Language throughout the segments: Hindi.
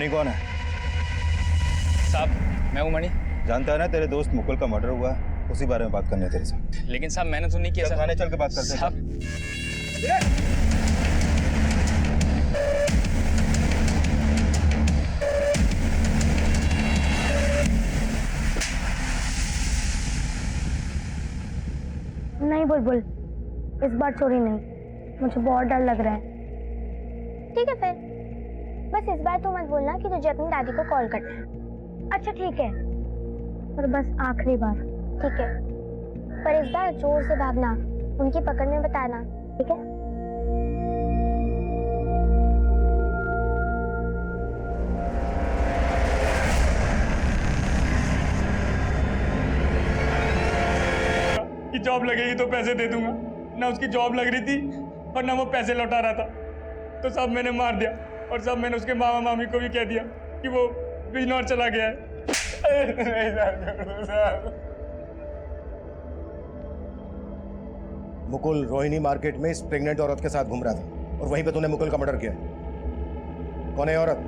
मणि कौन है? साहब मैं हूँ मणि। जानता है ना तेरे दोस्त मुकुल का मर्डर हुआ, उसी बारे में बात करनी है तेरे साथ। लेकिन साहब मैंने तो नहीं किया। चल थाने चल के बात करते हैं। साहब नहीं बुलबुल, इस बार चोरी नहीं, मुझे बहुत डर लग रहा है। ठीक है फिर, बस इस बार तो मत बोलना कि तुझे अपनी दादी को कॉल करना है। अच्छा ठीक है, पर बस आखिरी बार। ठीक है, पर इस बार जोर से भागना, उनकी पकड़ में बताना, ठीक है? कि जॉब लगेगी तो पैसे दे दूंगा, ना उसकी जॉब लग रही थी और ना वो पैसे लौटा रहा था, तो सब मैंने मार दिया और सब मैंने उसके मामा मामी को भी कह दिया कि वो बिजनौर चला गया है। मुकुल रोहिणी मार्केट में इस प्रेग्नेंट औरत के साथ घूम रहा था और वहीं पे तूने मुकुल का मर्डर किया। कौन है औरत?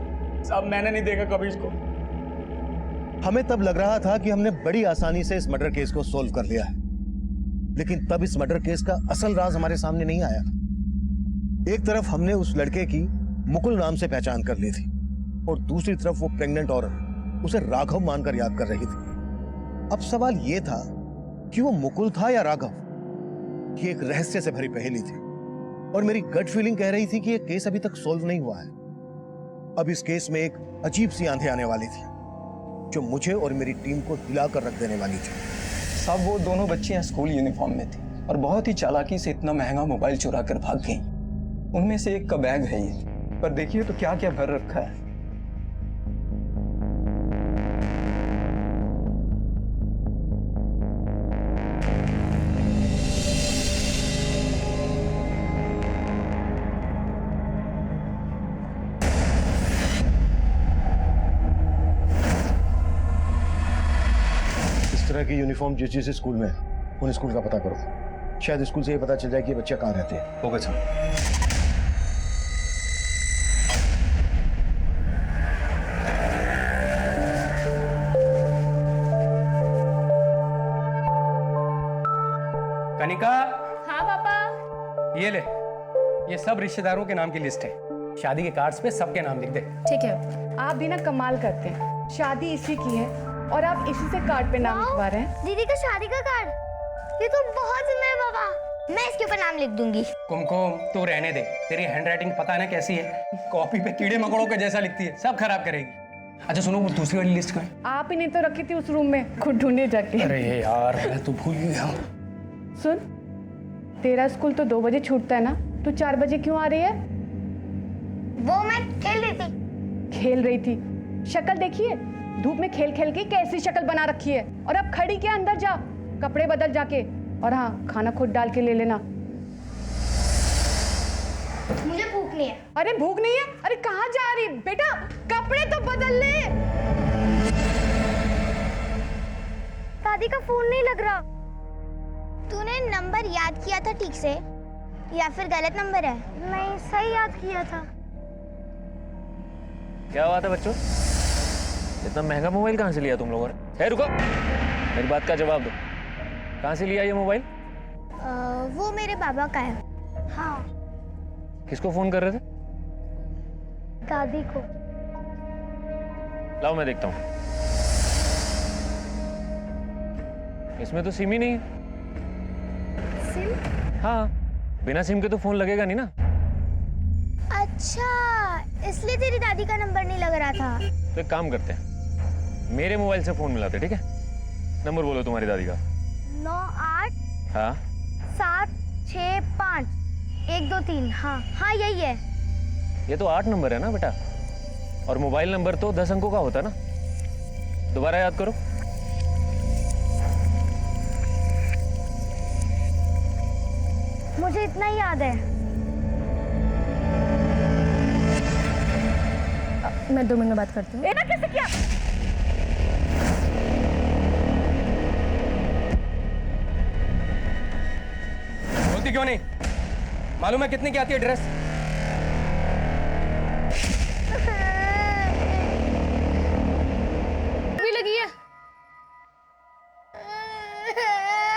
साहब मैंने नहीं देखा कभी इसको। हमें तब लग रहा था कि हमने बड़ी आसानी से इस मर्डर केस को सोल्व कर लिया है, लेकिन तब इस मर्डर केस का असल राज हमारे सामने नहीं आया था। एक तरफ हमने उस लड़के की मुकुल नाम से पहचान कर ली थी और दूसरी तरफ वो प्रेग्नेंट औरत उसे राघव मानकर याद कर रही थी। अब सवाल यह था कि वो मुकुल था या राघव। ये एक रहस्य से भरी पहेली थी और मेरी गट फीलिंग कह रही थी कि ये केस अभी तक सोल्व नहीं हुआ है। अब इस केस में एक अजीब सी आंधी आने वाली थी जो मुझे और मेरी टीम को हिलाकर रख देने वाली थी। साहब वो दोनों बच्चियां स्कूल यूनिफॉर्म में थी और बहुत ही चालाकी से इतना महंगा मोबाइल चुरा कर भाग गई। उनमें से एक का बैग है ये, पर देखिए तो क्या क्या भर रखा है। इस तरह की यूनिफॉर्म जिस स्कूल में है उन स्कूल का पता करो, शायद स्कूल से ये पता चल जाए कि ये बच्चे कहाँ रहते हैं। Okay sir. कनिका। हाँ पापा। ये ले, ये सब रिश्तेदारों के नाम की लिस्ट है। शादी के कार्ड्स पे सबके नाम लिख दे। ठीक है। आप भी ना कमाल करते हैं, शादी इसी की है और आप इसी से कार्ड पे नाम लिखवा रहे हैं। दीदी का शादी का कार्ड, ये तो बहुत सुंदर है पापा, मैं इसके ऊपर नाम लिख दूंगी। कुमकुम तू रहने दे, तेरी हैंडराइटिंग पता ना कैसी है, कॉपी पे कीड़े मकोड़ों के जैसा लिखती है, सब खराब करेगी। अच्छा सुनो, वो दूसरी वाली लिस्ट में आप ही ने तो रखी थी उस रूम में, खुद ढूंढने जाके। अरे यार मैं तो भूल गया। सुन, तेरा स्कूल तो 2 बजे छूटता है ना, तू 4 बजे क्यों आ रही है? वो मैं खेल रही थी। खेल रही थी? शक्ल देखिए, धूप में खेल खेल के कैसी शक्ल बना रखी है। और अब खड़ी के अंदर जा, कपड़े बदल जाके, और हाँ खाना खुद डाल के ले लेना। मुझे भूख नहीं है। अरे भूख नहीं है? अरे कहाँ जा रही बेटा, कपड़े तो बदल ले। दादी का फोन नहीं लग रहा। तूने नंबर याद किया था ठीक से या फिर गलत नंबर है? नहीं, सही याद किया था। क्या बात है बच्चों, इतना महंगा मोबाइल कहाँ से लिया तुम लोगों ने? रुको, मेरी बात का जवाब दो, कहाँ से लिया ये मोबाइल? वो मेरे बाबा का है। हाँ। किसको फोन कर रहे थे? दादी को। लाओ मैं देखता हूँ। इसमें तो सिम ही नहीं है। सिम? हाँ, बिना सिम के तो फोन लगेगा नहीं ना। अच्छा, इसलिए तेरी दादी का नंबर नहीं लग रहा था। तो एक काम करते हैं, मेरे मोबाइल से फोन मिलाते, ठीक है? नंबर बोलो तुम्हारी दादी का। 9 8 हाँ 7 6 5 1 2 3। हाँ हाँ यही है। ये तो 8 नंबर है ना बेटा, और मोबाइल नंबर तो 10 अंकों का होता है ना। दोबारा याद करो। मुझे इतना ही याद है। मैं 2 मिनट में बात करती हूँ। ना कैसे किया? बोलती क्यों नहीं? मालूम है कितने की आती है ड्रेस?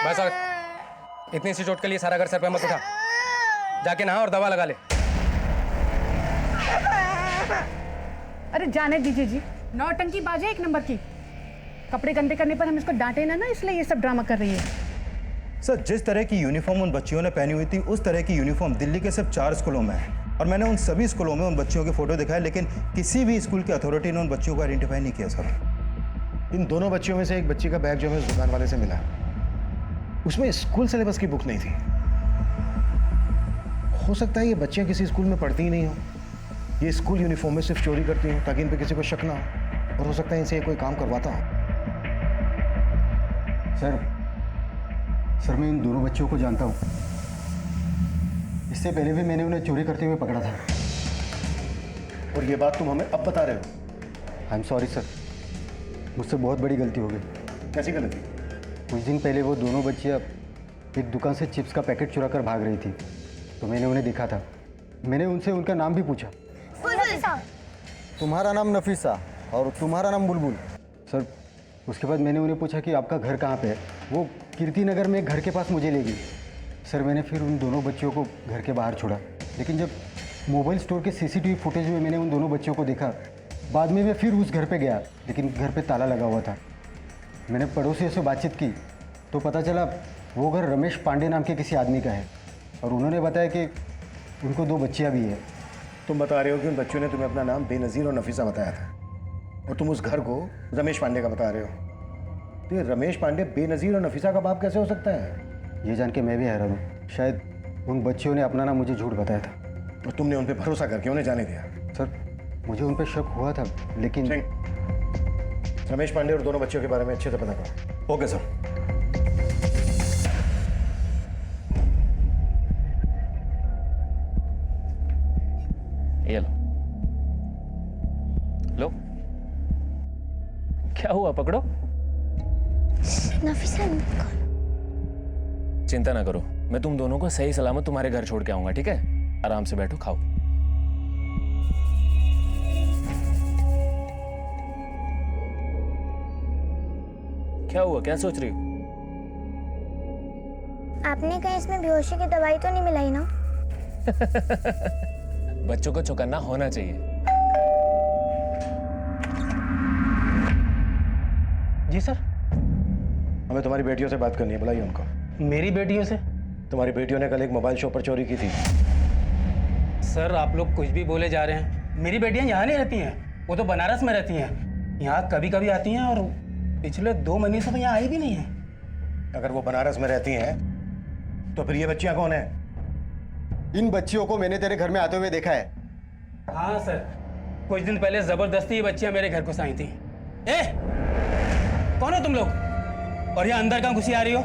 बस और इतनी सी चोट के लिए सारा घर सर पे मत उठा। जाके नहा और दवा लगा ले। अरे जाने दीजिए जी, नौटंकी बाजे एक नंबर की। कपड़े गंदे करने पर हम इसको डांटे ना, इसलिए ये सब ड्रामा कर रही है। सर, जिस तरह की यूनिफॉर्म उन बच्चियों ने पहनी हुई थी उस तरह की यूनिफॉर्म दिल्ली के सिर्फ 4 स्कूलों में है, और मैंने उन सभी स्कूलों में उन बच्चियों के फोटो दिखाए, लेकिन किसी भी स्कूल की अथॉरिटी ने उन बच्चियों को आइडेंटिफाई नहीं किया। सर, इन दोनों बच्चियों में से एक बच्ची का बैग जो हमें उस दुकान वाले से मिला, उसमें स्कूल सिलेबस की बुक नहीं थी। हो सकता है ये बच्चियां किसी स्कूल में पढ़ती ही नहीं हो, ये स्कूल यूनिफॉर्म में सिर्फ चोरी करती हो ताकि इन पे किसी को शक ना हो, और हो सकता है इनसे कोई काम करवाता हो। सर मैं इन दोनों बच्चों को जानता हूँ। इससे पहले भी मैंने उन्हें चोरी करते हुए पकड़ा था। और ये बात तुम हमें अब बता रहे हो? आई एम सॉरी सर, मुझसे बहुत बड़ी गलती हो गई। कैसी गलती? कुछ दिन पहले वो दोनों बच्चियाँ एक दुकान से चिप्स का पैकेट चुरा कर भाग रही थी, तो मैंने उन्हें देखा था। मैंने उनसे उनका नाम भी पूछा। तुम्हारा नाम नफीसा और तुम्हारा नाम बुलबुल। सर उसके बाद मैंने उन्हें पूछा कि आपका घर कहाँ पे है। वो कीर्ति नगर में एक घर के पास मुझे ले गई। सर मैंने फिर उन दोनों बच्चियों को घर के बाहर छोड़ा, लेकिन जब मोबाइल स्टोर के सीसीटीवी फुटेज में मैंने उन दोनों बच्चियों को देखा, बाद में मैं फिर उस घर पे गया, लेकिन घर पे ताला लगा हुआ था। मैंने पड़ोसियों से बातचीत की तो पता चला वो घर रमेश पांडे नाम के किसी आदमी का है, और उन्होंने बताया कि उनको 2 बच्चियाँ भी है। तुम बता रहे हो कि उन बच्चों ने तुम्हें अपना नाम बेनज़ीर और नफीसा बताया था, और तुम उस घर को रमेश पांडे का बता रहे हो। तो ये रमेश पांडे बेनज़ीर और नफीसा का बाप कैसे हो सकता है? ये जान के मैं भी हैरान हूँ। शायद उन बच्चियों ने अपना नाम मुझे झूठ बताया था। और तुमने उन पर भरोसा करके उन्हें जाने दिया? सर मुझे उन पर शक हुआ था, लेकिन रमेश पांडे और दोनों बच्चों के बारे में अच्छे से पता करो। Okay sir. ये लो लो। क्या हुआ? पकड़ो। नफीसा चिंता ना करो, मैं तुम दोनों को सही सलामत तुम्हारे घर छोड़ के आऊंगा, ठीक है? आराम से बैठो, खाओ। क्या हुआ? क्या सोच रही हो? आपने कहीं इसमें बेहोशी की दवाई तो नहीं मिलाई ना? बच्चों को चौकन्ना होना चाहिए। जी सर। हमें तुम्हारी बेटियों से बात करनी है, बुलाइए उनको। मेरी बेटियों से? तुम्हारी बेटियों ने कल एक मोबाइल शॉप पर चोरी की थी। सर आप लोग कुछ भी बोले जा रहे हैं। मेरी बेटियां यहाँ नहीं रहती हैं, वो तो बनारस में रहती हैं। यहाँ कभी कभी आती हैं, और पिछले 2 महीने से तो यहाँ आई भी नहीं है। अगर वो बनारस में रहती हैं तो फिर ये बच्चियां कौन है? इन बच्चियों को मैंने तेरे घर में आते हुए देखा है। हाँ सर, कुछ दिन पहले जबरदस्ती ये बच्चियां मेरे घर को आई थी। ए, कौन हो तुम लोग? और यहाँ अंदर कहाँ घुसी आ रही हो?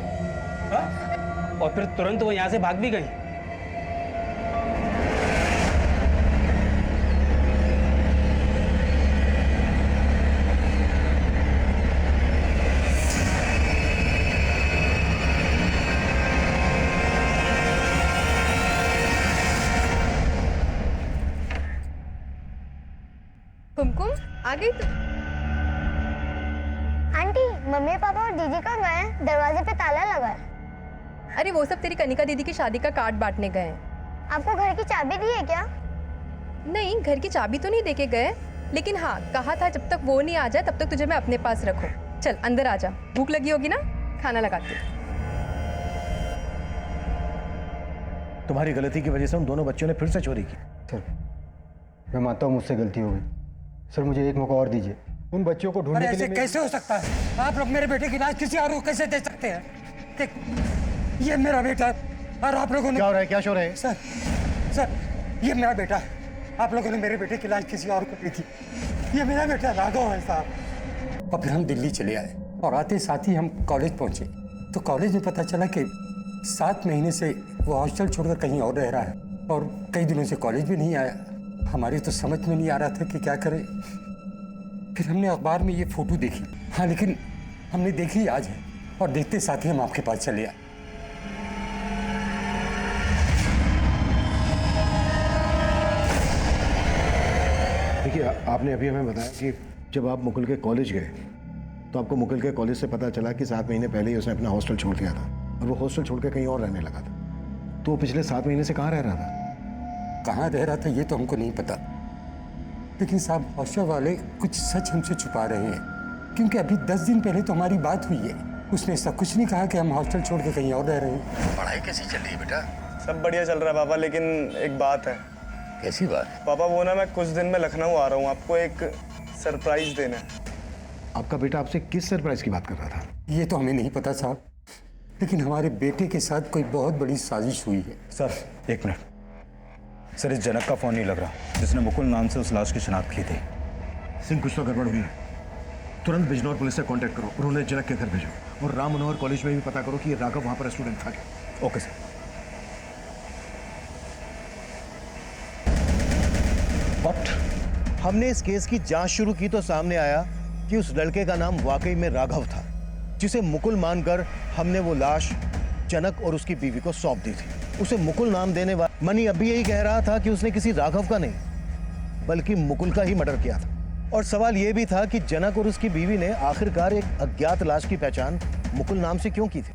हा? और फिर तुरंत वो यहाँ से भाग भी गई। कुमकुम आ गई तू? आंटी, मम्मी पापा और दीदी कहाँ गए हैं? दरवाजे पे ताला लगा है। अरे वो सब तेरी कनिका दीदी की शादी का कार्ड बांटने गए हैं। आपको घर की चाबी दी है क्या? नहीं, घर की चाबी तो नहीं देके गए, लेकिन हाँ कहा था जब तक वो नहीं आ जाए तब तक तुझे मैं अपने पास रखूं। चल अंदर आ जा, भूख लगी होगी ना, खाना लगाती हूँ। तुम्हारी गलती की वजह से उन दोनों बच्चों ने फिर से चोरी की। सर मैं मानता हूँ मुझसे गलती हो गई। सर मुझे एक मौका और दीजिए। उन बच्चों को ढूंढने के लिए कैसे हो सकता है? आप लोग मेरे बेटे की लाश किसी और को कैसे दे सकते हैं? देख, ये मेरा बेटा है, और आप लोगों ने क्या हो रहा है? क्या शोर है? सर ये मेरा बेटा है। आप लोगों ने मेरे बेटे की लाश किसी और को दी थी। ये मेरा बेटा राघव है साहब। और फिर हम दिल्ली चले आए, और आते साथ ही हम कॉलेज पहुंचे, तो कॉलेज में पता चला कि 7 महीने से वो हॉस्टल छोड़कर कहीं और रह रहा है, और कई दिनों से कॉलेज भी नहीं आया। हमारी तो समझ में नहीं आ रहा था कि क्या करें। फिर हमने अखबार में ये फोटो देखी। हाँ, लेकिन हमने देखी आज है, और देखते साथ ही हम आपके पास चले आए। देखिए, आपने अभी हमें बताया कि जब आप मुकुल के कॉलेज गए तो आपको मुकुल के कॉलेज से पता चला कि 7 महीने पहले ही उसने अपना हॉस्टल छोड़ दिया था। और वो हॉस्टल छोड़ के कहीं और रहने लगा था। तो वो पिछले 7 महीने से कहाँ रह रहा था? कहाँ रह रहा था ये तो हमको नहीं पता, लेकिन साहब हॉस्टल वाले कुछ सच हमसे छुपा रहे हैं, क्योंकि अभी 10 दिन पहले तो हमारी बात हुई है। उसने ऐसा कुछ नहीं कहा कि हम हॉस्टल छोड़ के कहीं और रह रहे हैं। पढ़ाई कैसी चल रही है बेटा? सब बढ़िया चल रहा है पापा, लेकिन एक बात है। कैसी बात? पापा वो ना, मैं कुछ दिन में लखनऊ आ रहा हूँ, आपको एक सरप्राइज देना है। आपका बेटा आपसे किस सरप्राइज की बात कर रहा था? ये तो हमें नहीं पता साहब, लेकिन हमारे बेटे के साथ कोई बहुत बड़ी साजिश हुई है। Sir 1 minute. सर, इस जनक का फोन नहीं लग रहा जिसने मुकुल नाम से उस लाश की शिनाख्त की थी। सिंह, कुछ तो गड़बड़ हुई है। तुरंत बिजनौर पुलिस से कांटेक्ट करो और उन्हें जनक के घर भेजो, और राम मनोहर कॉलेज में भी पता करो कि ये राघव वहां पर स्टूडेंट था क्या। Okay sir. बट हमने इस केस की जांच शुरू की तो सामने आया कि उस लड़के का नाम वाकई में राघव था, जिसे मुकुल मानकर हमने वो लाश जनक और उसकी बीवी को सौंप दी थी। उसे मुकुल नाम देने वाला मनी अभी यही कह रहा था कि उसने किसी राघव का नहीं बल्कि मुकुल का ही मर्डर किया था। और सवाल यह भी था कि जनक और उसकी बीवी ने आखिरकार एक अज्ञात लाश की पहचान मुकुल नाम से क्यों की थी?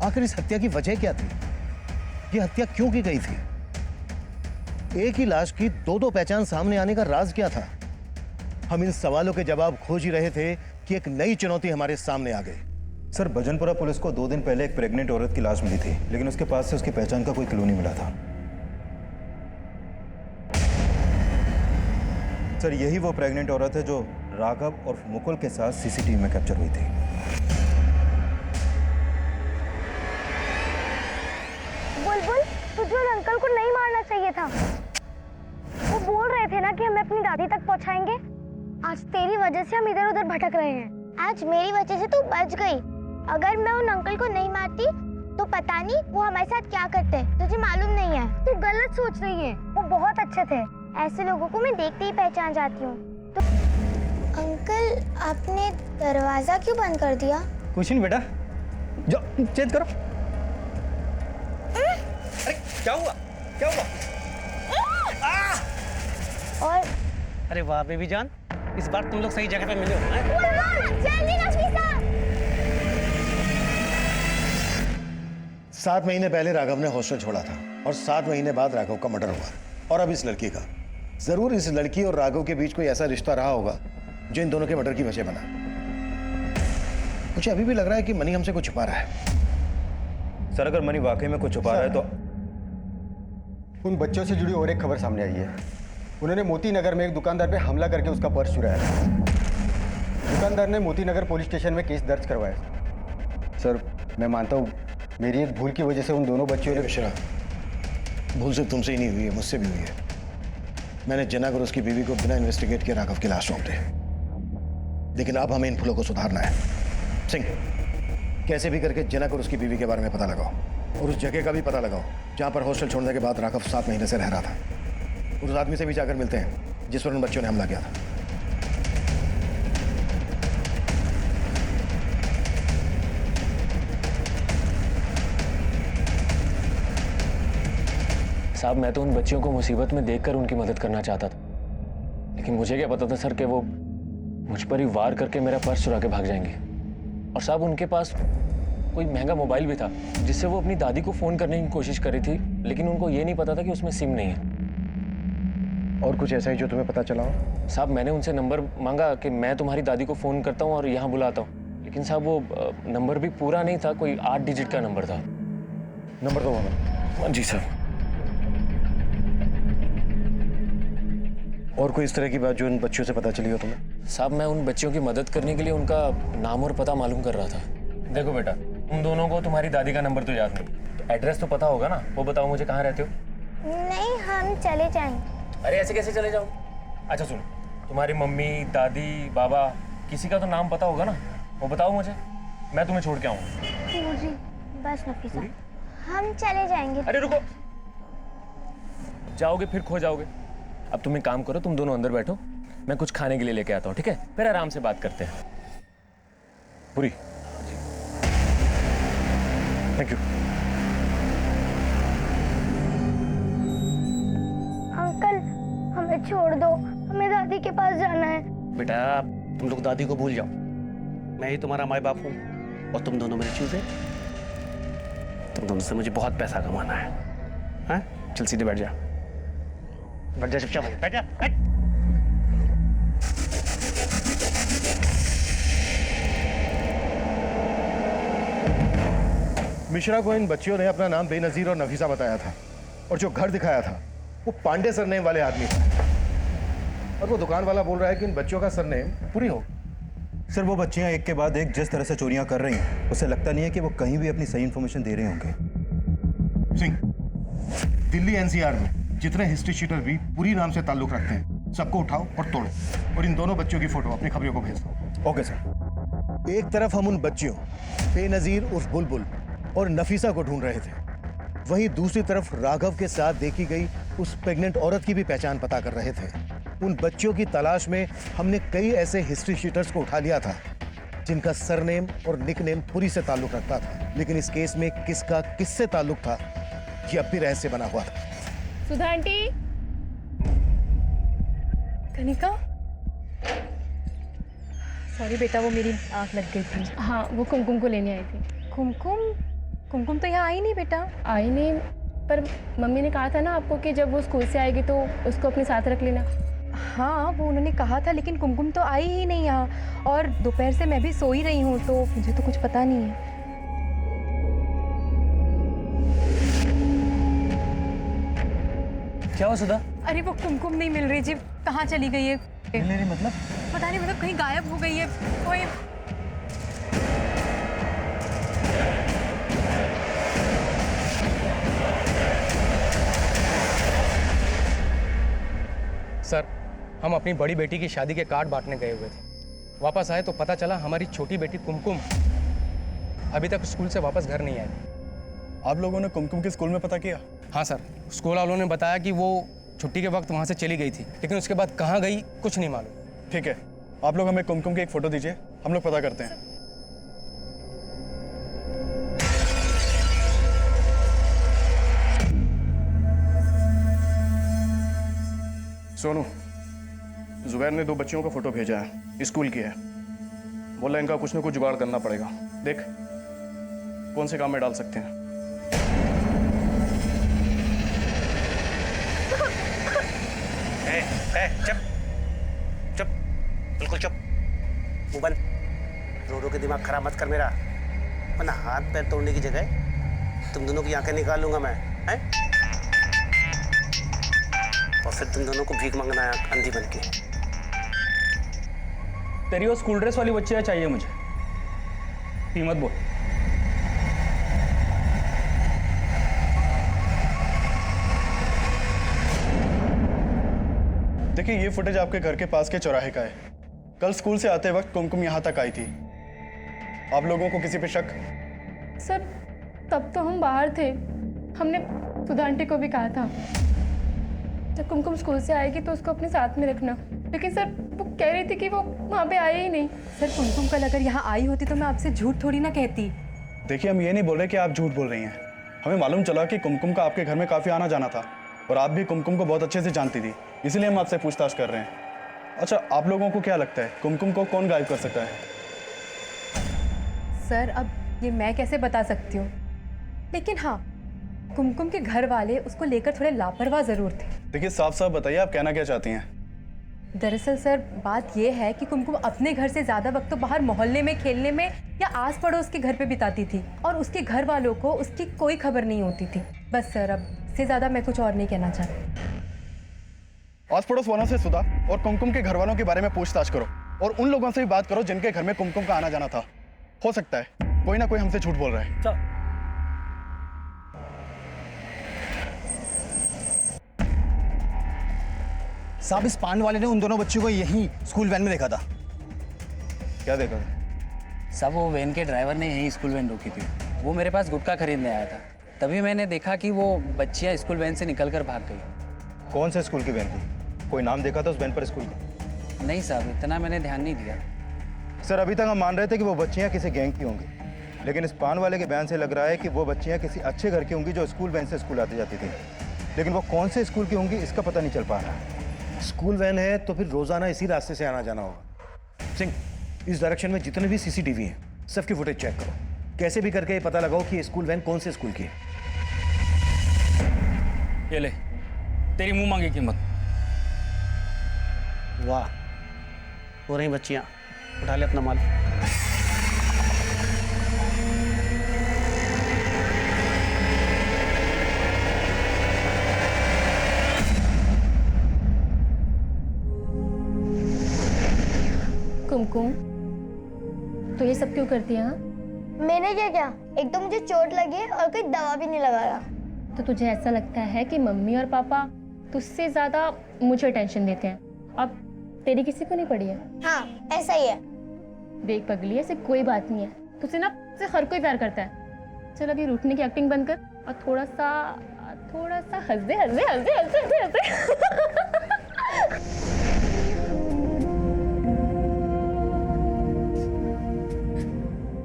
आखिर इस हत्या की वजह क्या थी? ये हत्या क्यों की गई थी? एक ही लाश की 2 पहचान सामने आने का राज क्या था? हम इन सवालों के जवाब खोज ही रहे थे कि एक नई चुनौती हमारे सामने आ गई। सर, भजनपुरा पुलिस को 2 दिन पहले एक प्रेग्नेंट औरत की लाश मिली थी, लेकिन उसके पास से उसकी पहचान का कोई क्लू नहीं मिला था। सर, यही वो प्रेग्नेंट औरत है जो राघव और मुकुल के साथ सीसीटीवी में कैप्चर हुई थी। बुलबुल, तुझे उस अंकल को नहीं मारना चाहिए था। वो बोल रहे थे ना कि हमें अपनी दादी तक पहुंचाएंगे। आज तेरी वजह से हम इधर उधर भटक रहे हैं। आज मेरी वजह से तू बच गई। अगर मैं उन अंकल को नहीं मारती तो पता नहीं वो हमारे साथ क्या करते, तुझे मालूम नहीं है। तू गलत सोच रही है। वो बहुत अच्छे थे। ऐसे लोगों को मैं देखते ही पहचान जाती हूँ। तो अंकल, आपने दरवाजा क्यों बंद कर दिया? कुछ नहीं बेटा, जाओ चेंज करो। अरे क्या हुआ, क्या हुआ? और अरे वाह बेबी जान, इस बार तुम लोग सही जगह पे मिले हो। जल्दी नफीसा। 7 महीने पहले राघव ने हॉस्टल छोड़ा था और 7 महीने बाद राघव का मर्डर हुआ। और अब इस लड़की का। जरूर इस लड़की और राघव के बीच कोई ऐसा रिश्ता रहा होगा जो इन दोनों के मर्डर की वजह बना। मुझे अभी भी लग रहा है कि मनी हमसे कुछ छुपा रहा है। सर, अगर मनी वाकई में कुछ छुपा रहा है तो उन बच्चों से जुड़ी और एक खबर सामने आई है। उन्होंने मोती नगर में एक दुकानदार पे हमला करके उसका पर्स चुराया। दुकानदार ने मोती नगर पुलिस स्टेशन में केस दर्ज करवाया। सर, मैं मानता हूँ मेरी एक भूल की वजह से उन दोनों बच्चों ने मिश्रा, भूल सिर्फ तुमसे ही नहीं हुई है, मुझसे भी हुई है। मैंने जनक और उसकी बीवी को बिना इन्वेस्टिगेट किए राघव की लाश सौंप दी। लेकिन अब हमें इन भूलों को सुधारना है। सिंह, कैसे भी करके जनक और उसकी बीवी के बारे में पता लगाओ और उस जगह का भी पता लगाओ जहां पर हॉस्टल छोड़ने के बाद राघव 7 महीने से रह रहा था। उस आदमी से भी जाकर मिलते हैं जिस पर उन बच्चों ने हमला किया था। साहब, मैं तो उन बच्चियों को मुसीबत में देखकर उनकी मदद करना चाहता था, लेकिन मुझे क्या पता था सर कि वो मुझ पर ही वार करके मेरा पर्स चुरा के भाग जाएंगे। और साहब, उनके पास कोई महंगा मोबाइल भी था जिससे वो अपनी दादी को फोन करने की कोशिश कर रही थी, लेकिन उनको ये नहीं पता था कि उसमें सिम नहीं है। और कुछ ऐसा ही जो तुम्हें पता चला हो? साहब, मैंने उनसे नंबर मांगा कि मैं तुम्हारी दादी को फोन करता हूँ और यहाँ बुलाता हूँ, लेकिन साहब वो नंबर भी पूरा नहीं था, कोई 8 डिजिट का नंबर था। नंबर दो हमें। जी सर। और कोई इस तरह की बात जो इन बच्चों से पता चली हो तुम्हें? साहब, मैं उन बच्चियों की मदद करने के लिए उनका नाम और पता मालूम कर रहा था। देखो बेटा, उन दोनों को तुम्हारी दादी का नंबर तो याद नहीं, तो एड्रेस तो पता होगा ना? वो बताओ मुझे, कहाँ रहते हो? नहीं, हम चले जाएंगे। अरे ऐसे कैसे चले जाओ? अच्छा सुनो, तुम्हारी मम्मी, दादी, बाबा, किसी का तो नाम पता होगा ना? वो बताओ मुझे, मैं तुम्हें छोड़ के आऊँ। जी बस नफीसा, हम चले जाएंगे। अरे रुको, जाओगे फिर खो जाओगे। अब तुम एक काम करो, तुम दोनों अंदर बैठो, मैं कुछ खाने के लिए लेके आता हूँ, ठीक है? फिर आराम से बात करते हैं। पूरी, थैंक यू। अंकल, हमें छोड़ दो, हमें दादी के पास जाना है। बेटा, तुम लोग दादी को भूल जाओ। मैं ही तुम्हारा माँ बाप हूँ और तुम दोनों मेरे चूजे। तुमसे मुझे बहुत पैसा कमाना है। हाँ? चल सीधे बैठ जा। बैठ जा चुपचाप, बैठ जा, बैठ। मिश्रा को इन बच्चियों ने अपना नाम बेनजीर और नफीसा बताया था, और जो घर दिखाया था वो पांडे सरनेम वाले आदमी था। और वो दुकान वाला बोल रहा है कि इन बच्चियों का सरनेम पूरी हो। सर वो बच्चियां एक के बाद एक जिस तरह से चोरियां कर रही हैं, उसे लगता नहीं है कि वो कहीं भी अपनी सही इन्फॉर्मेशन दे रहे होंगे। सिंह, दिल्ली एनसीआर में जितने हिस्ट्री शीटर भी पूरी नाम से ताल्लुक रखते हैं, सबको उठाओ और तोड़ो, और इन दोनों बच्चियों की फोटो अपनी खबरियों को भेज दो। Okay sir. एक तरफ हम उन बच्चियों बेनजीर उर्फ बुलबुल और नफीसा को ढूंढ रहे थे, वहीं दूसरी तरफ राघव के साथ देखी गई उस प्रेग्नेंट औरत की भी पहचान पता कर रहे थे। उन बच्चियों की तलाश में हमने कई ऐसे हिस्ट्री शीटर्स को उठा लिया था जिनका सरनेम और निकनेम पुरी से ताल्लुक रखता था, लेकिन इस केस में किसका किससे ताल्लुक था ये अब भी रहस्य बना हुआ था। सुधा आंटी। कनिका, सॉरी बेटा, वो मेरी आँख लग गई थी। हाँ, वो कुमकुम को लेने आई थी। कुमकुम? कुमकुम तो यहाँ आई नहीं बेटा। आई नहीं, पर मम्मी ने कहा था ना आपको कि जब वो स्कूल से आएगी तो उसको अपने साथ रख लेना। हाँ, वो उन्होंने कहा था, लेकिन कुमकुम तो आई ही नहीं यहाँ, और दोपहर से मैं भी सो ही रही हूँ, तो मुझे तो कुछ पता नहीं है। क्या हुआ सुधा? अरे वो कुमकुम नहीं मिल रही जी, कहाँ चली गई है? मिल नहीं रही मतलब? पता नहीं, मतलब कहीं गायब हो गई है कोई। सर, हम अपनी बड़ी बेटी की शादी के कार्ड बांटने गए हुए थे। वापस आए तो पता चला हमारी छोटी बेटी कुमकुम अभी तक स्कूल से वापस घर नहीं आई। आप लोगों ने कुमकुम के स्कूल में पता किया? हाँ सर, स्कूल वालों ने बताया कि वो छुट्टी के वक्त वहाँ से चली गई थी, लेकिन उसके बाद कहाँ गई कुछ नहीं मालूम। ठीक है, आप लोग हमें कुमकुम की एक फ़ोटो दीजिए, हम लोग पता करते हैं। सोनू, जुबैर ने 2 बच्चियों का फोटो भेजा है, स्कूल की है। बोला इनका कुछ ना कुछ जुगाड़ करना पड़ेगा। देख कौन से काम में डाल सकते हैं। चुप चुप, बिल्कुल चुप, मुंह बंद। रो रो के दिमाग खराब मत कर मेरा, वरना हाथ पैर तोड़ने की जगह तुम दोनों की आंखें निकाल लूंगा मैं, हैं? और फिर तुम दोनों को भीख मांगना है अंधी बन के। तेरी वो स्कूल ड्रेस वाली बच्चियाँ चाहिए मुझे, कीमत बोल। देखिए ये फुटेज आपके घर के पास के चौराहे का है। कल स्कूल से आते वक्त कुमकुम यहाँ तक आई थी। आप लोगों को किसी पे शक? सर, तब तो हम बाहर थे, हमने सुधा आंटी को भी कहा था जब कुमकुम स्कूल से आएगी तो उसको अपने साथ में रखना, लेकिन सर वो कह रही थी कि वो वहाँ पे आई ही नहीं। सर, कुमकुम कल अगर यहाँ आई होती तो मैं आपसे झूठ थोड़ी ना कहती। देखिए हम ये नहीं बोल रहे कि आप झूठ बोल रही हैं, हमें मालूम चला कि कुमकुम का आपके घर में काफ़ी आना जाना था और आप भी कुमकुम को बहुत अच्छे से जानती थी, इसलिए हम आपसे पूछताछ कर रहे हैं। अच्छा, आप लोगों को क्या लगता है कुमकुम को कौन गायब कर सकता है? सर, अब ये मैं कैसे बता सकती हूँ, लेकिन हाँ, कुमकुम के घर वाले उसको लेकर थोड़े लापरवाह जरूर थे। देखिए साफ साफ बताइए आप कहना क्या चाहती हैं? दरअसल सर बात यह है कि कुमकुम अपने घर से ज़्यादा वक्त तो बाहर मोहल्ले में खेलने में या आस पड़ोस के घर पे बिताती थी, और उसके घर वालों को उसकी कोई खबर नहीं होती थी। बस सर, अब इससे ज़्यादा मैं कुछ और नहीं कहना चाहती। आस पड़ोस वालों से सुधा और कुमकुम के घर वालों के बारे में पूछताछ करो, और उन लोगों से भी बात करो जिनके घर में कुमकुम का आना जाना था। हो सकता है कोई ना कोई हमसे झूठ बोल रहा है। साहब, इस पान वाले ने उन दोनों बच्चों को यहीं स्कूल वैन में देखा था। क्या देखा? साहब, वो वैन के ड्राइवर ने यहीं स्कूल वैन रोकी थी। वो मेरे पास गुटखा खरीदने आया था, तभी मैंने देखा कि वो बच्चियां स्कूल वैन से निकलकर भाग गई। कौन से स्कूल की वैन थी? कोई नाम देखा था उस वैन पर स्कूल का? नहीं साहब, इतना मैंने ध्यान नहीं दिया। सर, अभी तक हम मान रहे थे कि वो बच्चियां किसी गैंग की होंगी, लेकिन इस पान वाले के बयान से लग रहा है कि वो बच्चियां किसी अच्छे घर की होंगी जो स्कूल वैन से स्कूल आती जाती थी, लेकिन वो कौन से स्कूल की होंगी इसका पता नहीं चल पा रहा। स्कूल वैन है तो फिर रोजाना इसी रास्ते से आना जाना होगा। सिंह, इस डायरेक्शन में जितने भी सीसीटीवी हैं सबकी फुटेज चेक करो। कैसे भी करके ये पता लगाओ कि ये स्कूल वैन कौन से स्कूल की है। ये ले, तेरी मुंह मांगी कीमत। वाह, हो रही बच्चियाँ, उठा ले अपना माल। कुमकुम, तो ये सब क्यों करती है? हाँ, मैंने क्या किया? एक तो मुझे चोट लगी है और कोई दवा भी नहीं लगा रहा। तो तुझे ऐसा लगता है कि मम्मी और पापा तुझसे ज्यादा मुझे टेंशन देते हैं? अब तेरी किसी को नहीं पड़ी है? हाँ, ऐसा ही है। देख पगली, ऐसे कोई बात नहीं है, तुझसे ना तुझसे हर कोई प्यार करता है। चल अभी रूठने की एक्टिंग बंद कर और थोड़ा सा हंस दे, हंस दे, हंस दे, हंस दे, हंस दे, हंस दे।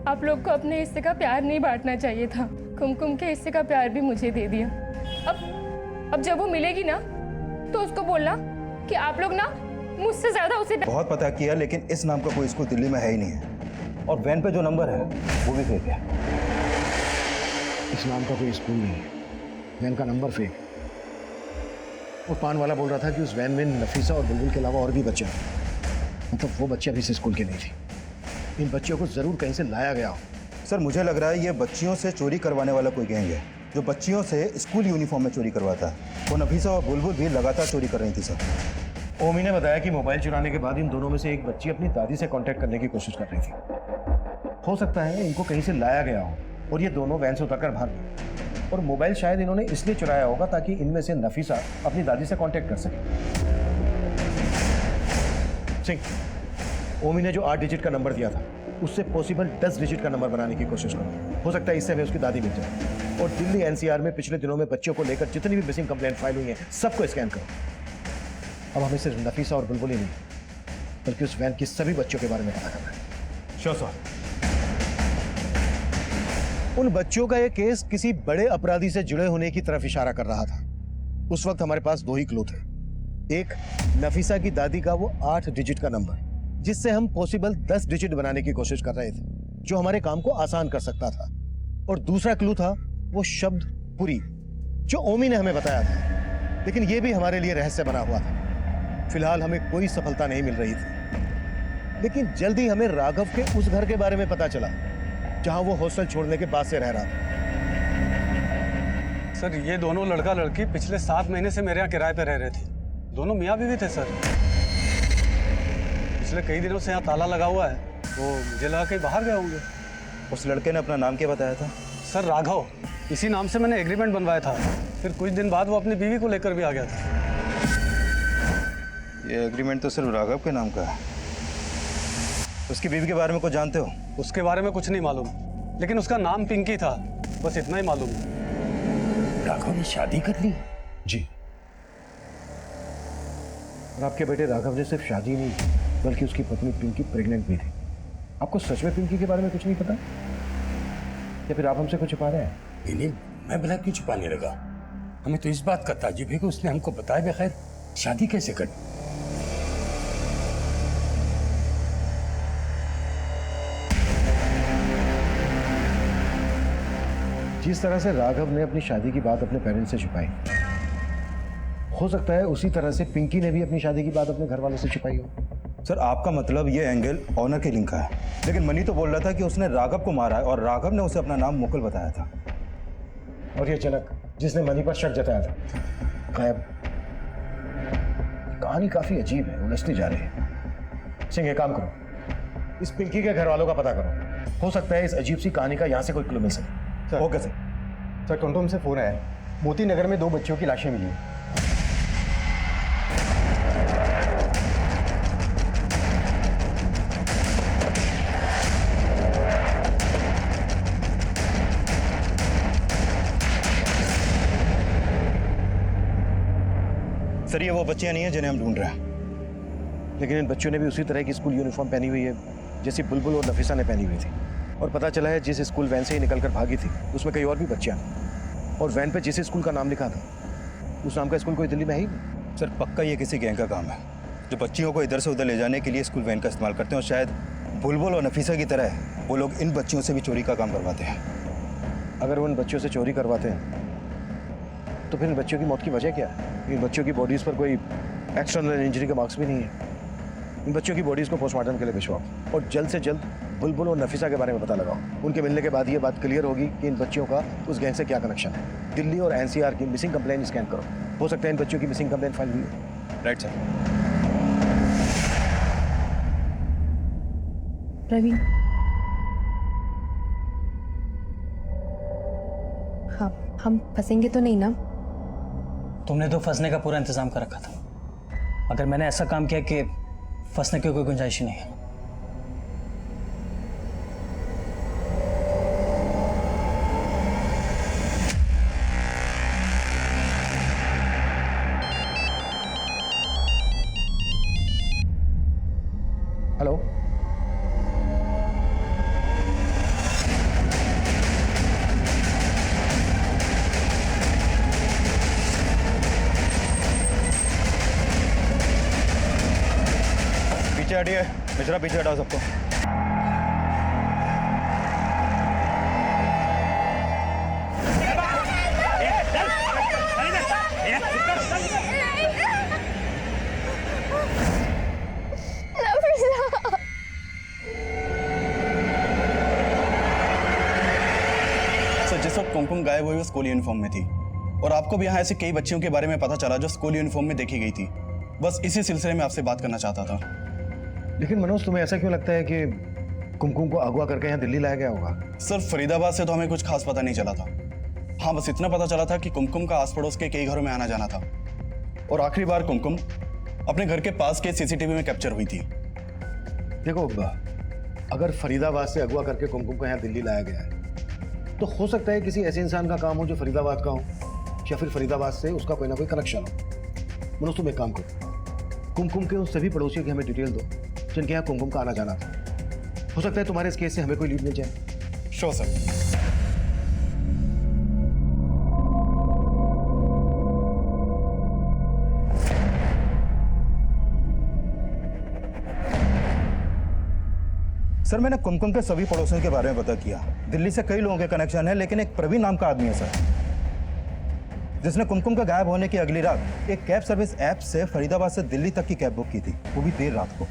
आप लोग को अपने हिस्से का प्यार नहीं बांटना चाहिए था। कुमकुम के हिस्से का प्यार भी मुझे दे दिया। अब जब वो मिलेगी ना तो उसको बोलना कि आप लोग ना मुझसे ज्यादा उसे बहुत पता किया, लेकिन इस नाम का कोई स्कूल दिल्ली में है ही नहीं है। और वैन पे जो नंबर है वो भी फेक है। इस नाम का कोई स्कूल नहीं है, वैन का नंबर फेक। और पान वाला बोल रहा था कि उस वैन में नफीसा और बुलबुल के अलावा और भी बच्चे हैं। मतलब वो बच्चे अभी से स्कूल के नहीं थी। इन बच्चियों को जरूर कहीं से लाया गया हो। सर मुझे लग रहा है ये बच्चियों से चोरी करवाने वाला कोई गैंग है जो बच्चियों से स्कूल यूनिफॉर्म में चोरी करवाता है। वो नफीसा और बुलबुल भी लगातार चोरी कर रही थी सर। ओमी ने बताया कि मोबाइल चुराने के बाद इन दोनों में से एक बच्ची अपनी दादी से कांटेक्ट करने की कोशिश कर रही थी। हो सकता है इनको कहीं से लाया गया हो और ये दोनों वैन से उतरकर भाग गए। और मोबाइल शायद इन्होंने इसलिए चुराया होगा ताकि इनमें से नफीसा अपनी दादी से कांटेक्ट कर सके। सिंह, ओमी ने जो 8 डिजिट का नंबर दिया था उससे पॉसिबल 10 डिजिट का नंबर बनाने की कोशिश करो। हो सकता है इससे हमें उसकी दादी मिल जाए। और दिल्ली एनसीआर में पिछले दिनों में बच्चों को लेकर जितनी भी मिसिंग कंप्लेंट फाइल हुई है सबको स्कैन करो। अब हमें सिर्फ नफीसा और बुलबुल ही नहीं बल्कि उस वैन की सभी बच्चों के बारे में पता करना है। Sure sir. उन बच्चों का यह केस किसी बड़े अपराधी से जुड़े होने की तरफ इशारा कर रहा था। उस वक्त हमारे पास 2 ही क्लू थे। एक, नफीसा की दादी का वो 8 डिजिट का नंबर जिससे हम पॉसिबल 10 डिजिट बनाने की कोशिश कर रहे थे, जो हमारे काम को आसान कर सकता था। और दूसरा क्लू था वो शब्द पुरी जो ओमी ने हमें बताया था, लेकिन यह भी हमारे लिए रहस्य बना हुआ था। फिलहाल हमें कोई सफलता नहीं मिल रही थी, लेकिन जल्दी हमें राघव के उस घर के बारे में पता चला जहां वो हॉस्टल छोड़ने के बाद से रह रहा था। सर ये दोनों लड़का लड़की पिछले 7 महीने से मेरे यहाँ किराए पे रह रहे थे। दोनों मियाँ बीवी थे सर। पिछले कई दिनों से यहाँ ताला लगा हुआ है, तो मुझे लगा कहीं बाहर गए होंगे। उस लड़के ने अपना नाम क्या बताया था? सर राघव, इसी नाम से मैंने एग्रीमेंट बनवाया था। फिर कुछ दिन बाद वो अपनी बीवी को लेकर भी आ गया था। ये एग्रीमेंट तो सिर्फ राघव के नाम का है। उसकी बीवी के बारे में कुछ जानते हो? उसके बारे में कुछ नहीं मालूम, लेकिन उसका नाम पिंकी था, बस इतना ही मालूम। राघव ने शादी कर ली? जी। और आपके बेटे राघव ने सिर्फ शादी नहीं की बल्कि उसकी पत्नी पिंकी प्रेग्नेंट भी थी। आपको सच में पिंकी के बारे में कुछ नहीं पता, या फिर आप हमसे कुछ छुपा रहे हैं? नहीं, मैं भला क्यों छुपाने लगा? हमें तो इस बात का ताज्जुब है कि उसने हमको बताया बगैर शादी कैसे कर। जिस तरह से राघव ने अपनी शादी की बात अपने पेरेंट्स से छुपाई, हो सकता है उसी तरह से पिंकी ने भी अपनी शादी की बात अपने घर वालों से छुपाई हो। सर आपका मतलब ये एंगल ऑनर के लिंक का है, लेकिन मनी तो बोल रहा था कि उसने राघव को मारा है और राघव ने उसे अपना नाम मुकुल बताया था। और ये जनक जिसने मनी पर शक जताया था, गायब। कहानी काफी अजीब है, उलझती जा रही है। सिंह, एक काम करो, इस पिंकी के घर वालों का पता करो। हो सकता है इस अजीब सी कहानी का यहाँ से कोई क्लू मिल सके। Okay sir. सर टोंटोम से फोन आया, मोती नगर में 2 बच्चियों की लाशें मिली हैं। सर ये वो बच्चियां नहीं है जिन्हें हम ढूंढ रहे हैं। लेकिन इन बच्चों ने भी उसी तरह की स्कूल यूनिफॉर्म पहनी हुई है जैसी बुलबुल और नफीसा ने पहनी हुई थी। और पता चला है जिस स्कूल वैन से ही निकलकर भागी थी उसमें कई और भी बच्चियां। और वैन पे जिस स्कूल का नाम लिखा था उस नाम का स्कूल कोई दिल्ली में है ही नहीं। सर पक्का ये किसी गैंग का काम है जो बच्चियों को इधर से उधर ले जाने के लिए स्कूल वैन का इस्तेमाल करते हैं और शायद बुलबुल और नफीसा की तरह वो लोग इन बच्चियों से भी चोरी का काम करवाते हैं। अगर वो इन बच्चों से चोरी करवाते हैं तो फिर इन बच्चों की मौत की वजह क्या है? इन बच्चों की बॉडीज पर कोई एक्सटर्नल इंजरी के मार्क्स भी नहीं है। इन बच्चों की बॉडीज को पोस्टमार्टम के लिए भिजवाओ और जल्द से जल्द बुलबुल और नफीसा के बारे में पता लगाओ। उनके मिलने के बाद ये बात क्लियर होगी कि इन बच्चियों का उस गैंग से क्या कनेक्शन है। दिल्ली और एनसीआर की मिसिंग कंप्लेंट स्कैन करो, हो सकता है इन बच्चों की मिसिंग कंप्लेंट फाइल हुई है। Right sir. प्रवीण, हाँ, हम फंसेंगे तो नहीं ना? तुमने तो फंसने का पूरा इंतजाम कर रखा था। अगर मैंने ऐसा काम किया कि फंसने की कोई गुंजाइश ही नहीं है। हेलो, पीछे हटिए मिश्रा, पीछे हटाओ सबको। सर, जिस वक्त कुमकुम गायब हुई वो स्कूल यूनिफॉर्म में थी और आपको भी यहाँ ऐसे कई बच्चियों के बारे में पता चला जो स्कूल यूनिफॉर्म में देखी गई थी। बस इसी सिलसिले में आपसे बात करना चाहता था। लेकिन मनोज, तुम्हें ऐसा क्यों लगता है कि कुमकुम को अगवा करके यहाँ दिल्ली लाया गया होगा? सर, फरीदाबाद से तो हमें कुछ खास पता नहीं चला था। हाँ, बस इतना पता चला था कि कुमकुम का आस पड़ोस के कई घरों में आना जाना था और आखिरी बार कुमकुम अपने घर के पास के सीसीटीवी में कैप्चर हुई थी। देखो, अगर फरीदाबाद से अगवा करके कुमकुम को यहाँ दिल्ली लाया गया है तो हो सकता है किसी ऐसे इंसान का काम हो जो फरीदाबाद का हो, या फिर फरीदाबाद से उसका कोई ना कोई कनेक्शन हो। मनोज, तुम एक काम करो, कुमकुम के उन सभी पड़ोसियों की हमें डिटेल दो जिनके यहाँ कुमकुम का आना जाना था। हो सकता है तुम्हारे इस केस से हमें कोई लीड मिल जाए। Sure sir. सर, मैंने कुमकुम के सभी पड़ोसियों के बारे में पता किया। दिल्ली से कई लोगों के कनेक्शन है, लेकिन एक प्रवीण नाम का आदमी है सर, जिसने कुमकुम का गायब होने की अगली रात एक कैब सर्विस ऐप से फरीदाबाद से दिल्ली तक की कैब बुक की थी, वो भी देर रात को।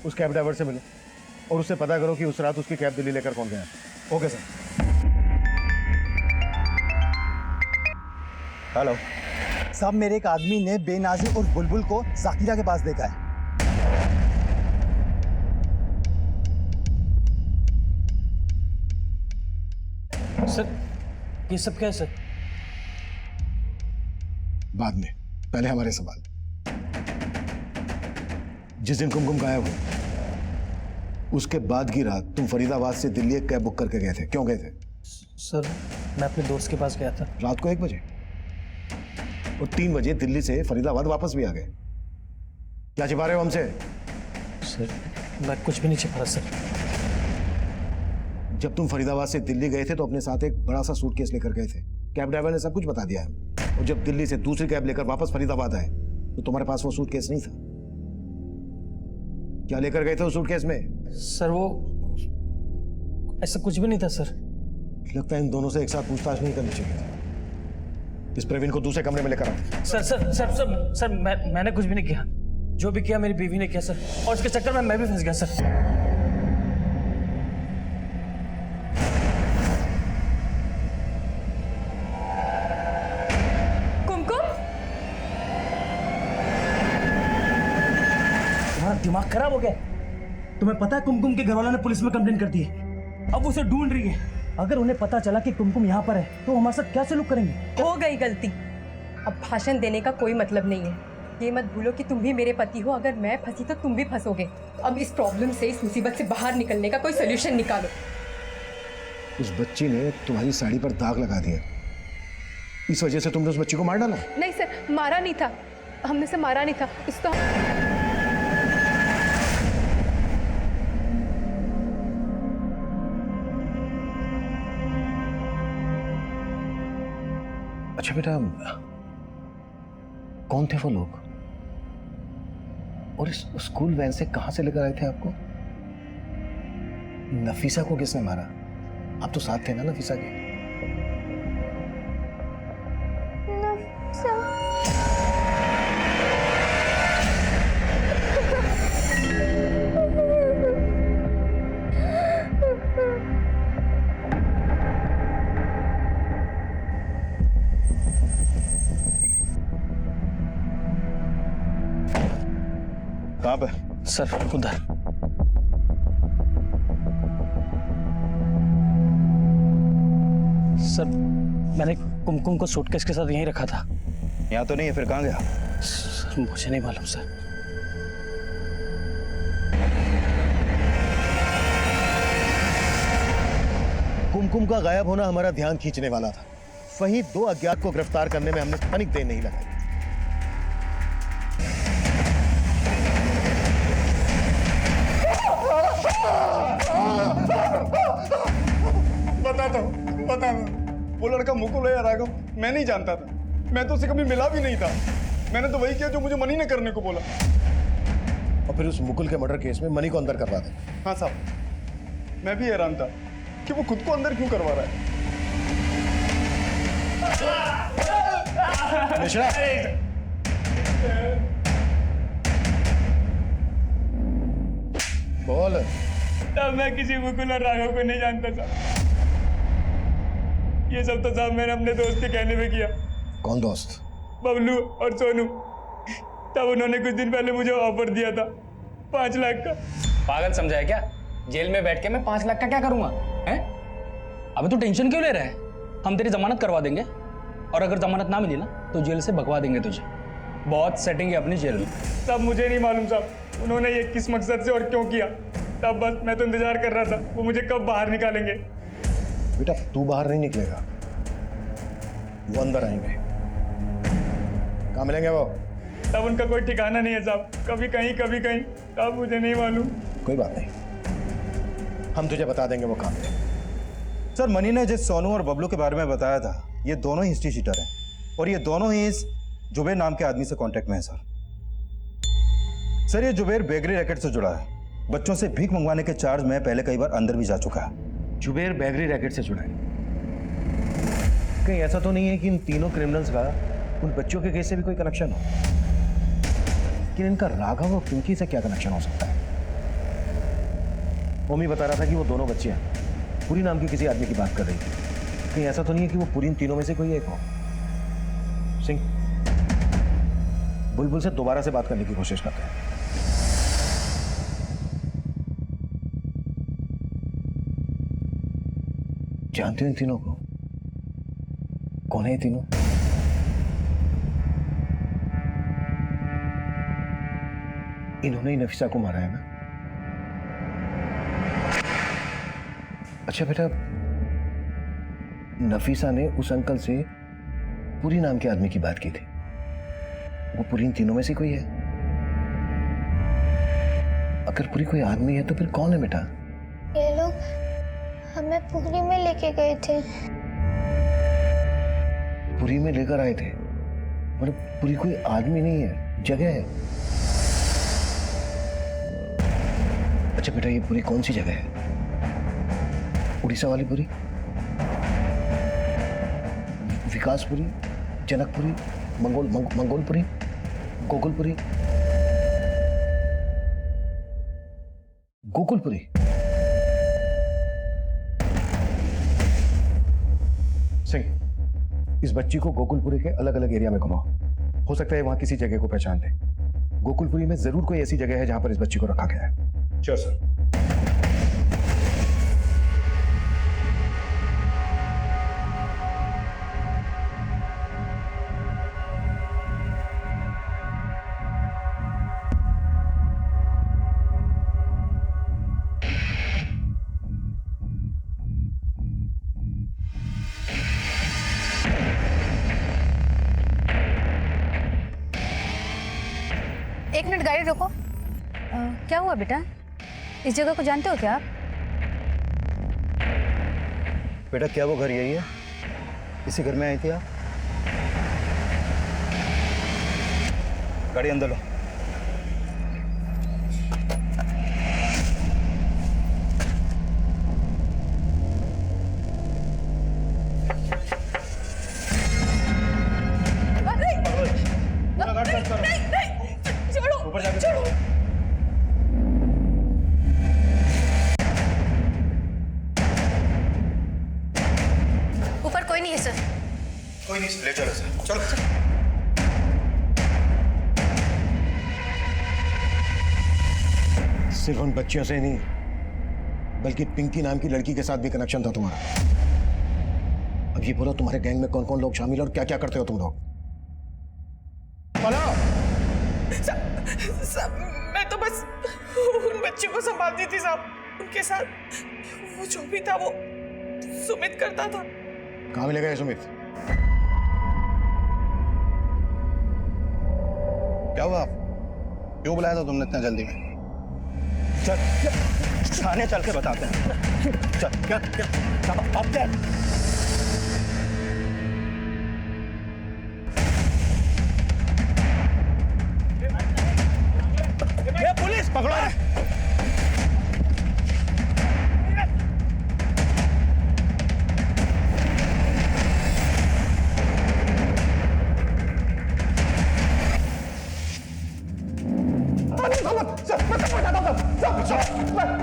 उस कैब ड्राइवर से मिलो और उससे पता करो कि उस रात उसकी कैब दिल्ली लेकर कौन गया। Okay sir. हेलो साहब, मेरे एक आदमी ने बेनाजी और बुलबुल को जाकिरा के पास देखा है। सर, ये सब क्या है सर? बाद में, पहले हमारे सवाल। जिस दिन कुमकुम गायब हो उसके बाद की रात तुम फरीदाबाद से दिल्ली एक कैब बुक करके गए थे, क्यों गए थे? सर, मैं अपने दोस्त के पास गया था। रात को 1 बजे और 3 बजे दिल्ली से फरीदाबाद वापस भी आ गए। क्या छिपा रहे हो हमसे? सर, मैं कुछ भी नहीं छिपा रहा सर। जब तुम फरीदाबाद से दिल्ली गए थे तो अपने साथ एक बड़ा सा सूटकेस लेकर गए थे। कैब ड्राइवर ने सब कुछ बता दिया है। और जब दिल्ली से दूसरी कैब लेकर वापस फरीदाबाद आए तो तुम्हारे पास वो सूटकेस नहीं था। क्या लेकर गए थे उस सूटकेस में? सर, वो ऐसा कुछ भी नहीं था सर। लगता है इन दोनों से एक साथ पूछताछ नहीं करनी चाहिए थी। इस प्रवीण को दूसरे कमरे में लेकर आओ। Sir sir sir sir sir मैंने कुछ भी नहीं किया। जो भी किया मेरी बीवी ने किया सर, और इसके चक्कर में मैं भी फंस गया सर। दिमाग खराब हो गया। तुम्हें पता है कुमकुम के घरवालों ने पुलिस में कंप्लेंट कर दी है। अब उसे ढूंढ रही है। अगर उन्हें पता चला कि कुमकुम यहाँ पर है तो हमारे साथ क्या सलूक करेंगे? हो गई गलती। अब भाषण देने का कोई मतलब नहीं है। ये मत भूलो कि तुम भी मेरे पति हो। अगर मैं फंसी तो तुम भी फंसोगे। अब इस प्रॉब्लम से, इस मुसीबत से बाहर निकलने का कोई सोल्यूशन निकालो। उस बच्ची ने तुम्हारी साड़ी पर दाग लगा दिया, इस वजह से तुमने उस बच्ची को मार डाला? नहीं सर, मारा नहीं था। हमने से मारा नहीं था उसका। अच्छा बेटा, कौन थे वो लोग और इस स्कूल वैन से कहां से लेकर आए थे आपको? नफीसा को किसने मारा? आप तो साथ थे ना नफीसा के? कहाँ पे? सर उधर। सर मैंने कुमकुम को सूटकेस के साथ यहीं रखा था। यहाँ तो नहीं है, फिर कहाँ गया? सर मुझे नहीं मालूम सर। कुमकुम का गायब होना हमारा ध्यान खींचने वाला था। वहीं 2 अज्ञात को गिरफ्तार करने में हमने तनिक देर नहीं लगाई। बता दो वो लड़का मुकुल है या राघव, मैं नहीं जानता था। मैं तो उसे कभी मिला भी नहीं था। मैंने तो वही किया जो मुझे मनी ने करने को बोला। और फिर उस मुकुल के मर्डर केस में मनी को अंदर करवा दे। हाँ साहब, मैं भी हैरान था कि वो खुद को अंदर क्यों करवा रहा है। मिश्रा, बोल। तब मैं किसी मुकुल और राघव को नहीं जानता था। ये सब तो साहब मैंने अपने दोस्त के कहने में किया। कौन दोस्त? बबलू और सोनू। तब उन्होंने कुछ दिन पहले मुझे ऑफर दिया था 5 लाख का। पागल समझा है क्या? जेल में बैठ के मैं 5 लाख का क्या करूंगा? हैं? अबे तू टेंशन क्यों ले रहा है? हम तेरी जमानत करवा देंगे, और अगर जमानत ना मिली ना तो जेल से भगवा देंगे तुझे। बहुत सेटिंग है अपनी जेल में। तब मुझे नहीं मालूम साहब उन्होंने ये किस मकसद से और क्यों किया। तब बस मैं तो इंतजार कर रहा था वो मुझे कब बाहर निकालेंगे। बेटा तू बाहर नहीं निकलेगा, वो अंदर आएंगे। कहाँ मिलेंगे वो? तब उनका कोई ठिकाना नहीं है साहब, कभी कहीं तब मुझे नहीं मालूम। कोई बात नहीं, हम तुझे बता देंगे वो कहाँ पे। सर मनी ने जिस सोनू और बबलू के बारे में बताया था, ये दोनों ही हिस्ट्री शीटर हैं और ये दोनों ही इस जुबेर नाम के आदमी से कांटेक्ट में है सर। ये जुबेर बेगरी रैकेट से जुड़ा है। बच्चों से भीख मंगवाने के चार्ज में पहले कई बार अंदर भी जा चुका है। जुबेर बेगरी रैकेट से जुड़ा है? कहीं ऐसा तो नहीं है कि इन तीनों क्रिमिनल्स का उन बच्चों के केस से भी कोई कनेक्शन हो? लेकिन इनका राघव और पिंकी से क्या कनेक्शन हो सकता है? मम्मी बता रहा था कि वो दोनों बच्चियां पुरी नाम के किसी आदमी की बात कर रही थी। कहीं ऐसा तो नहीं है कि वो पुरी इन तीनों में से कोई एक हो? सिंह, बुलबुल से दोबारा से बात करने की कोशिश करते हैं। जानते हो इन तीनों को? कौन है ये तीनों? इन्होंने ही नफीसा को मारा है ना? अच्छा बेटा, नफीसा ने उस अंकल से पुरी नाम के आदमी की बात की थी। वो पुरी इन तीनों में से कोई है? अगर पुरी कोई आदमी है तो फिर कौन है बेटा? ये लोग हमें पुरी में लेके गए थे। पुरी में लेकर आए थे? मतलब पुरी कोई आदमी नहीं है, जगह है। अच्छा बेटा, ये पुरी कौन सी जगह है? उड़ीसा वाली पुरी? विकासपुरी, जनकपुरी, मंगोलपुरी, गोकुलपुरी? गोकुलपुरी? सिंह, इस बच्ची को गोकुलपुरी के अलग अलग एरिया में घुमाओ। हो सकता है वहां किसी जगह को पहचान ले। गोकुलपुरी में जरूर कोई ऐसी जगह है जहां पर इस बच्ची को रखा गया है। Sure sir. एक मिनट गाड़ी रोको। क्या हुआ बेटा? इस जगह को जानते हो क्या आप? बेटा क्या वो घर यही है? इसी घर में आई थी आप? गाड़ी अंदर लो। नहीं है सर। कोई नहीं, ले चलो सर, चलो। सिर्फ उन बच्चियों से नहीं, बल्कि पिंकी नाम की लड़की के साथ भी कनेक्शन था तुम्हारा। अब ये बोलो, तुम्हारे गैंग में कौन कौन लोग शामिल और क्या क्या करते हो तुम लोग? साहब मैं तो बस उन बच्चों को संभालती थी साहब, उनके साथ वो जो भी था वो सुमित करता था। कहाँ मिलेगा ये सुमित? क्या हुआ? क्यों बुलाया था तुमने इतना जल्दी में? चल थाने चल के बताते हैं। चल क्या क्या अब क्या? ये पुलिस पकड़ो है।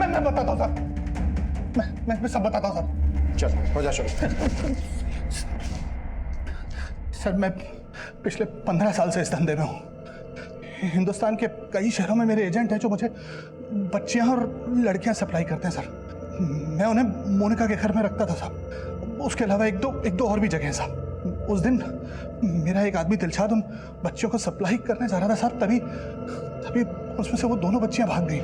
मैं बताता हूँ सर, मैं सब बताता हूँ सर। चल हो जा शुरू। सर मैं पिछले 15 साल से इस धंधे में हूँ। हिंदुस्तान के कई शहरों में मेरे एजेंट हैं जो मुझे बच्चियाँ और लड़कियाँ सप्लाई करते हैं सर। मैं उन्हें मोनिका के घर में रखता था साहब। उसके अलावा एक दो और भी जगह हैं साहब। उस दिन मेरा एक आदमी दिलशाद उन बच्चों को सप्लाई करने जा रहा था साहब, तभी उसमें से वो दोनों बच्चियाँ भाग गई।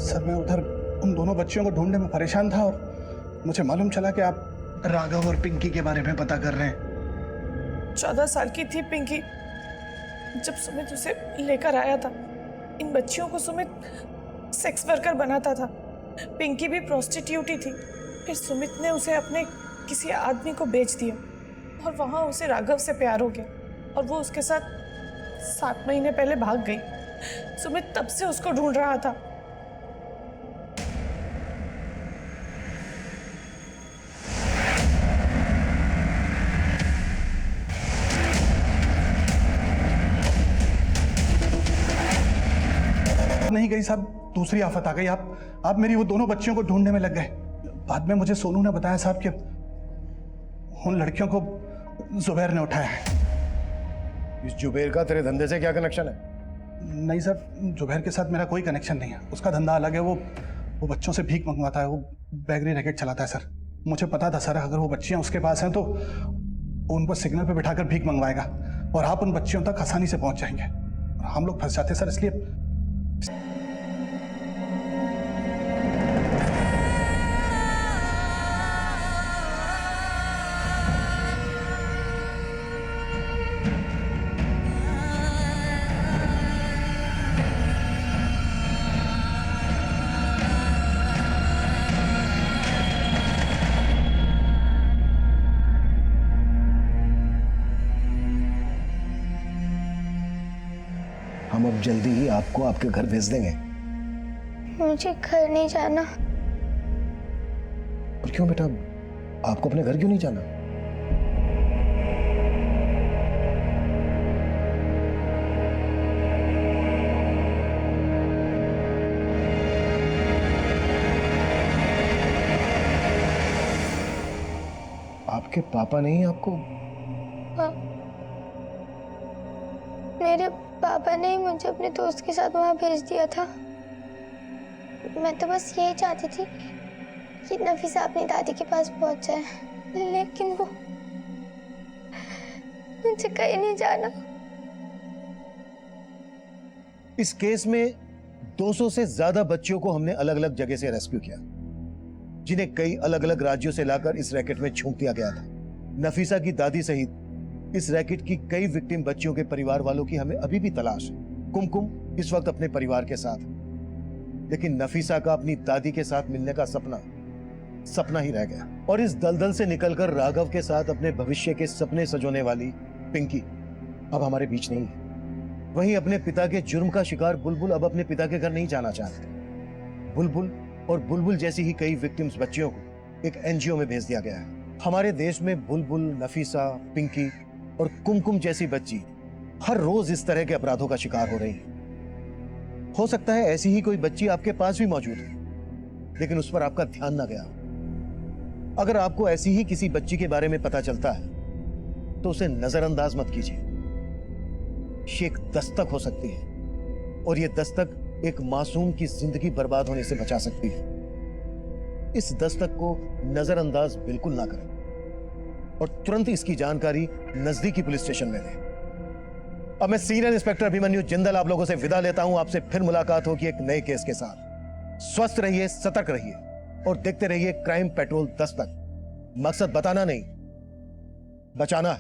सर मैं उधर उन दोनों बच्चियों को ढूंढने में परेशान था और मुझे मालूम चला कि आप राघव और पिंकी के बारे में पता कर रहे हैं। 14 साल की थी पिंकी जब सुमित उसे लेकर आया था। इन बच्चियों को सुमित सेक्स वर्कर बनाता था। पिंकी भी प्रोस्टिट्यूट ही थी। फिर सुमित ने उसे अपने किसी आदमी को बेच दिया और वहाँ उसे राघव से प्यार हो गया और वो उसके साथ 7 महीने पहले भाग गई। सुमित तब से उसको ढूंढ रहा था। नहीं गई साहब, दूसरी आफत आ गई। आप मेरी वो दोनों बच्चियों को ढूंढने में लग गए। बाद में मुझे सोनू ने बताया साहब कि उन लड़कियों को जुबैर ने उठाया है। इस जुबैर का तेरे धंधे से क्या कनेक्शन है? नहीं सर, जुबैर के साथ मेरा कोई कनेक्शन नहीं है। उसका धंधा अलग है। वो बच्चों से भीख मंगवाता है। वो बेकरी रैकेट चलाता है सर। मुझे पता था सर, अगर वो बच्चियां उसके पास हैं तो उन पर सिग्नल पे बिठाकर भीख मंगवाएगा और आप उन बच्चियों तक आसानी से पहुंच जाएंगे और हम लोग फंस जाते सर। इसलिए हम अब जल्दी ही आपको आपके घर भेज देंगे। मुझे घर नहीं जाना। पर क्यों बेटा, आपको अपने घर क्यों नहीं जाना? आपके पापा नहीं आपको? मेरे पापा ने ही मुझे अपने दोस्त के साथ वहां भेज दिया था। मैं तो बस यही चाहती थी कि नफीसा अपनी दादी के पास पहुंच जाए, लेकिन वो मुझे कहीं नहीं जाना। इस केस में 200 से ज्यादा बच्चियों को हमने अलग अलग जगह से रेस्क्यू किया, जिन्हें कई अलग अलग राज्यों से लाकर इस रैकेट में झोंक दिया गया था। नफीसा की दादी सहित इस रैकेट की कई विक्टिम बच्चियों के परिवार वालों की हमें अभी भी तलाश है। कुमकुम इस वक्त अपने परिवार के साथ है, लेकिन नफीसा का अपनी दादी के साथ मिलने का सपना ही रह गया। और इस दलदल से निकलकर राघव के साथ अपने भविष्य के सपने सजोने वाली पिंकी अब हमारे बीच नहीं है। वहीं अपने पिता के जुर्म का शिकार बुलबुल अब अपने पिता के घर नहीं जाना चाहते। बुलबुल और बुलबुल जैसी ही कई विक्टिम्स बच्चियों को एक एनजीओ में भेज दिया गया है। हमारे देश में बुलबुल, नफीसा, पिंकी और कुमकुम जैसी बच्ची हर रोज इस तरह के अपराधों का शिकार हो रही है। हो सकता है ऐसी ही कोई बच्ची आपके पास भी मौजूद है, लेकिन उस पर आपका ध्यान ना गया। अगर आपको ऐसी ही किसी बच्ची के बारे में पता चलता है तो उसे नजरअंदाज मत कीजिए। ये एक दस्तक हो सकती है और ये दस्तक एक मासूम की जिंदगी बर्बाद होने से बचा सकती है। इस दस्तक को नजरअंदाज बिल्कुल ना करें और तुरंत इसकी जानकारी नजदीकी पुलिस स्टेशन में दें। अब मैं सीनियर इंस्पेक्टर अभिमन्यु जिंदल आप लोगों से विदा लेता हूं। आपसे फिर मुलाकात होगी एक नए केस के साथ। स्वस्थ रहिए, सतर्क रहिए और देखते रहिए क्राइम पेट्रोल दस्तक। मकसद बताना नहीं, बचाना है।